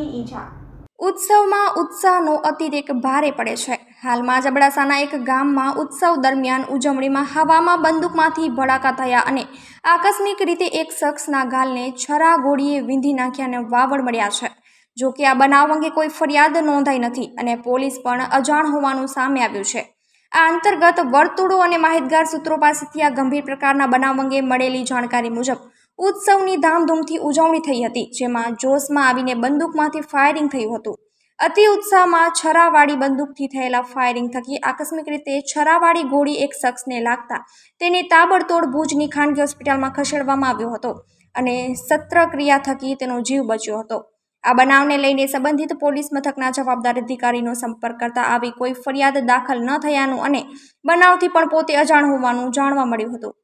થતી ઈજા। ઉત્સવમાં ઉત્સાહનો અતિરેક ભારે પડે છે। હાલમાં જ અબડાસાના એક ગામમાં ઉત્સવ દરમિયાન ઉજવણીમાં હવામાં બંદૂકમાંથી ભડાકા થયા અને આકસ્મિક રીતે એક શખ્સના ગાલને છરા ગોળીએ વીંધી નાખ્યાના વાવડ મળ્યા છે। જો કે આ બનાવ અંગે કોઈ ફરિયાદ નોંધાઈ નથી અને પોલીસ પણ અજાણ હોવાનું સામે આવ્યું છે। આ અંતર્ગત વર્તુળો અને માહિતગાર સૂત્રો પાસેથી આ ગંભીર પ્રકારના બનાવ અંગે મળેલી જાણકારી મુજબ ઉત્સવની ધામધૂમથી ઉજવણી થઈ હતી, જેમાં જોશમાં આવીને બંદૂકમાંથી ફાયરિંગ થયું હતું। અતિ ઉત્સાહમાં છરાવાળી બંદૂકથી થયેલા ફાયરિંગ થકી આકસ્મિક રીતે છરાવાળી ગોળી એક શખ્સને લાગતા તેને તાબડતોડ ભુજની ખાનગી હોસ્પિટલમાં ખસેડવામાં આવ્યો હતો અને શસ્ત્રક્રિયા થકી તેનો જીવ બચ્યો હતો। આ બનાવને લઈને સંબંધિત પોલીસ મથકના જવાબદાર અધિકારીનો સંપર્ક કરતા આવી કોઈ ફરિયાદ દાખલ ન થયાનું અને બનાવથી પણ પોતે અજાણ હોવાનું જાણવા મળ્યું હતું।